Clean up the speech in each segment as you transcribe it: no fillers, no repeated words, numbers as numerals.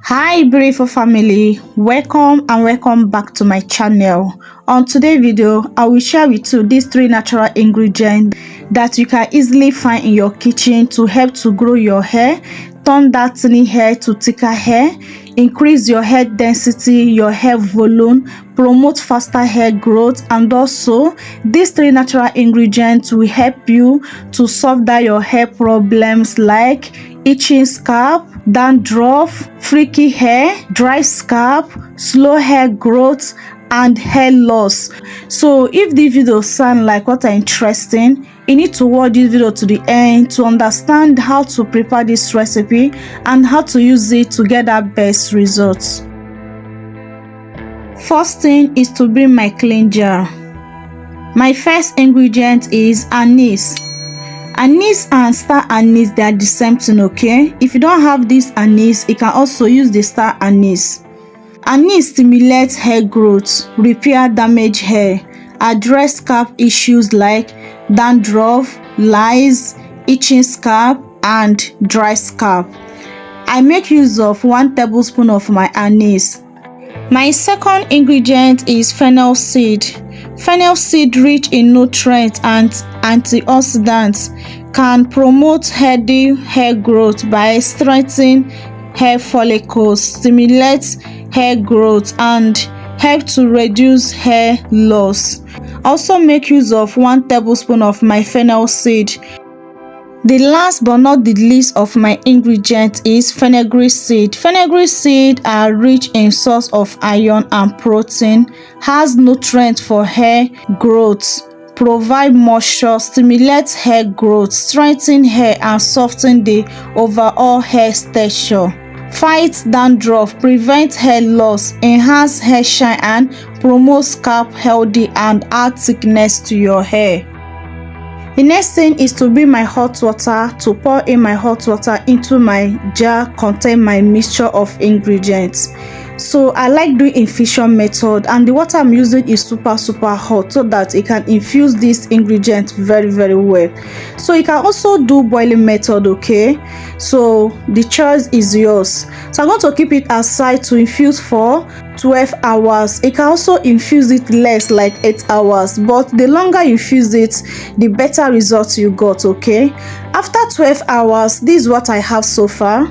Hi beautiful family, welcome back to my channel. On today's video I will share with you these three natural ingredients that you can easily find in your kitchen to help to grow your hair, turn that thinning hair to thicker hair, increase your hair density, your hair volume, promote faster hair growth, and also these three natural ingredients will help you to solve that your hair problems like itching scalp, dandruff, freaky hair, dry scalp, slow hair growth, and hair loss. So if the video sound like what are interesting, you need to watch this video to the end to understand how to prepare this recipe and how to use it to get our best results. First thing is to bring my clean jar. My first ingredient is anise. Anise and star anise, they are the same thing, okay? If you don't have this anise, you can also use the star anise. Anise stimulates hair growth, repair damaged hair, address scalp issues like dandruff, lice, itching scalp, and dry scalp. I make use of 1 tablespoon of my anise. My second ingredient is fennel seed. Fennel seed, rich in nutrients and antioxidants, can promote healthy hair growth by strengthening hair follicles, stimulates hair growth, and help to reduce hair loss. Also make use of 1 tablespoon of my fennel seed. The last but not the least of my ingredient is fenugreek seed. Fenugreek seed are rich in source of iron and protein, has nutrients for hair growth, provide moisture, stimulates hair growth, strengthen hair, and soften the overall hair texture. Fights dandruff, prevents hair loss, enhance hair shine, and promotes scalp healthy and add thickness to your hair. The next thing is to bring my hot water, to pour in my hot water into my jar contain my mixture of ingredients. So I like doing infusion method, and the water I'm using is super hot so that it can infuse this ingredient very well. So you can also do boiling method, okay? So the choice is yours. So I'm going to keep it aside to infuse for 12 hours. You can also infuse it less, like 8 hours, but the longer you infuse it, the better results you got, okay? After 12 hours, this is what I have so far.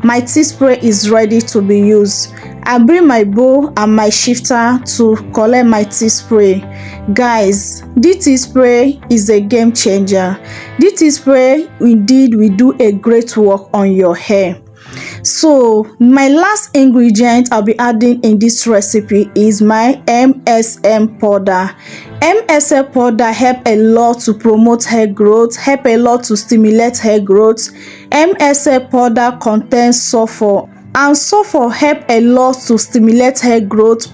My tea spray is ready to be used. I bring my bowl and my shifter to collect my tea spray. Guys, this tea spray is a game changer. This tea spray indeed will do a great work on your hair. So my last ingredient I'll be adding in this recipe is my MSM powder. MSM powder help a lot to promote hair growth, help a lot to stimulate hair growth. MSM powder contains sulfur, and sulfur help a lot to stimulate hair growth,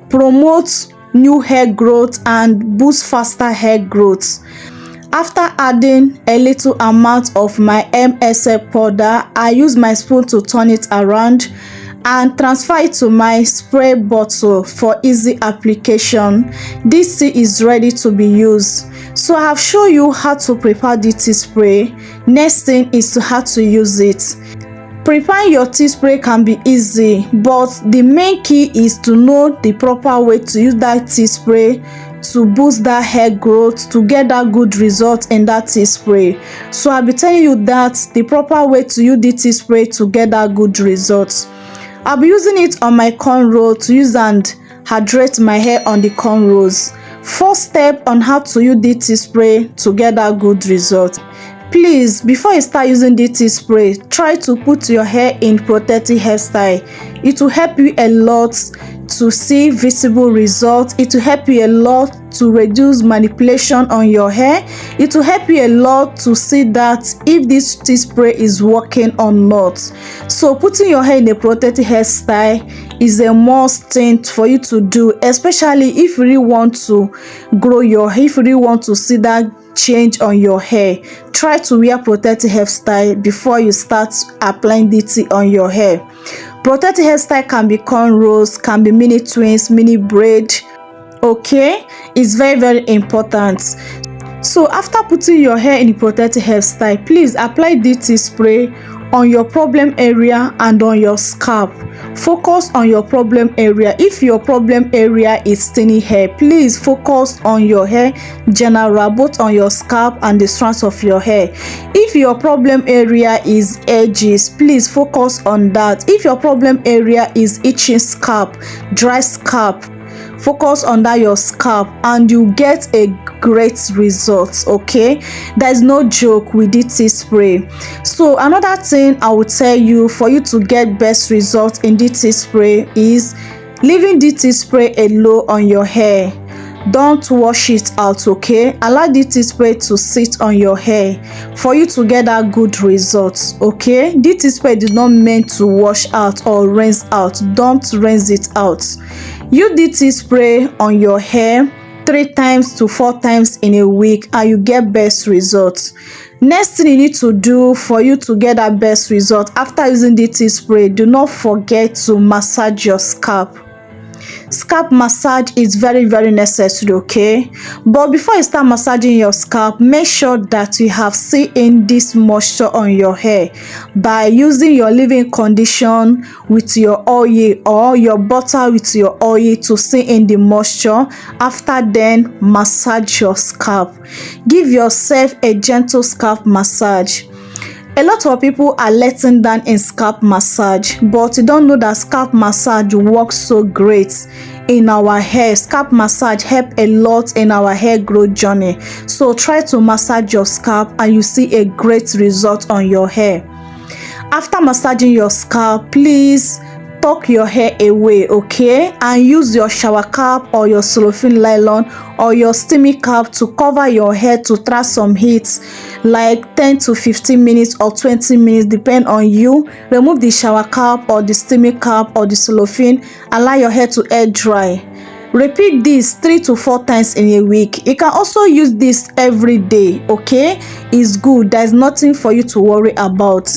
promote new hair growth, and boost faster hair growth. After adding a little amount of my MSM powder, I use my spoon to turn it around and transfer it to my spray bottle for easy application. This tea is ready to be used. So I have shown you how to prepare the tea spray. Next thing is to how to use it. Preparing your tea spray can be easy, but the main key is to know the proper way to use that tea spray to boost that hair growth, to get that good result in that tea spray. So I'll be telling you that the proper way to use the tea spray to get that good result. I'll be using it on my cornrow to use and hydrate my hair on the cornrows. First step on how to use the tea spray to get that good result. Please, before you start using the tea spray, try to put your hair in protective hairstyle. It will help you a lot to see visible results. It will help you a lot to reduce manipulation on your hair. It will help you a lot to see that if this tea spray is working or not. So putting your hair in a protective hairstyle is a must thing for you to do, especially if you really want to grow your hair, if you really want to see that change on your hair. Try to wear protective hairstyle before you start applying the tea on your hair. Protective hairstyle can be cornrows, can be mini twins, mini braid, okay? It's very important. So after putting your hair in a protective hairstyle, please apply the tea spray on your problem area and on your scalp. Focus on your problem area. If your problem area is thinning hair, please focus on your hair general, both on your scalp and the strands of your hair. If your problem area is edges, please focus on that. If your problem area is itching scalp, dry scalp, focus on that your scalp and you get a great result. Okay, there's no joke with the tea spray. So another thing I would tell you for you to get best results in the tea spray is leaving the tea spray alone on your hair. Don't wash it out. Okay, allow the tea spray to sit on your hair for you to get that good results. Okay, the tea spray is not meant to wash out or rinse out. Don't rinse it out. Use the tea spray on your hair 3 times to 4 times in a week and you get best results. Next thing you need to do for you to get that best result after using the tea spray, do not forget to massage your scalp. Scalp massage is very necessary. Okay, but before you start massaging your scalp, make sure that you have seen this moisture on your hair by using your leave-in condition with your oil or your butter with your oil to see in the moisture. After then, massage your scalp. Give yourself a gentle scalp massage. A lot of people are letting down in scalp massage, but you don't know that scalp massage works so great in our hair. Scalp massage help a lot in our hair growth journey. So try to massage your scalp and you see a great result on your hair. After massaging your scalp, please tuck your hair away, okay, and use your shower cap or your cellophane nylon or your steamy cap to cover your hair to trap some heat, like 10 to 15 minutes or 20 minutes, depend on you. Remove the shower cap or the steamy cap or the cellophane. Allow your hair to air dry. Repeat this 3 to 4 times in a week. You can also use this every day. Okay, it's good. There's nothing for you to worry about.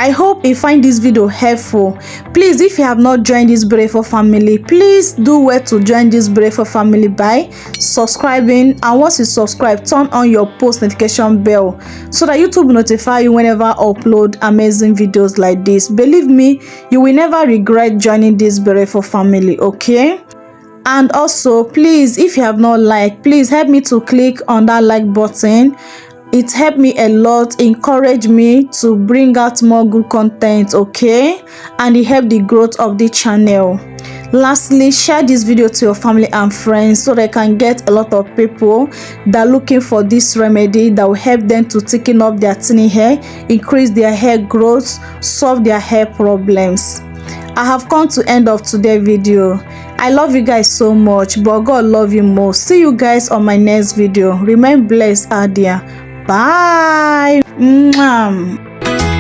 I hope you find this video helpful. Please, if you have not joined this beautiful family, please do well to join this beautiful family by subscribing, and once you subscribe, turn on your post notification bell so that YouTube will notify you whenever I upload amazing videos like this. Believe me, you will never regret joining this beautiful family. Okay, and also please, if you have not liked, please help me to click on that like button. It helped me a lot, encourage me to bring out more good content. Okay, and it helped the growth of the channel. Lastly, share this video to your family and friends so they can get a lot of people that are looking for this remedy that will help them to thicken up their thinning hair, increase their hair growth, solve their hair problems. I have come to end of today's video. I love you guys so much, but God love you more. See you guys on my next video. Remain blessed out there. Bye. Mwah.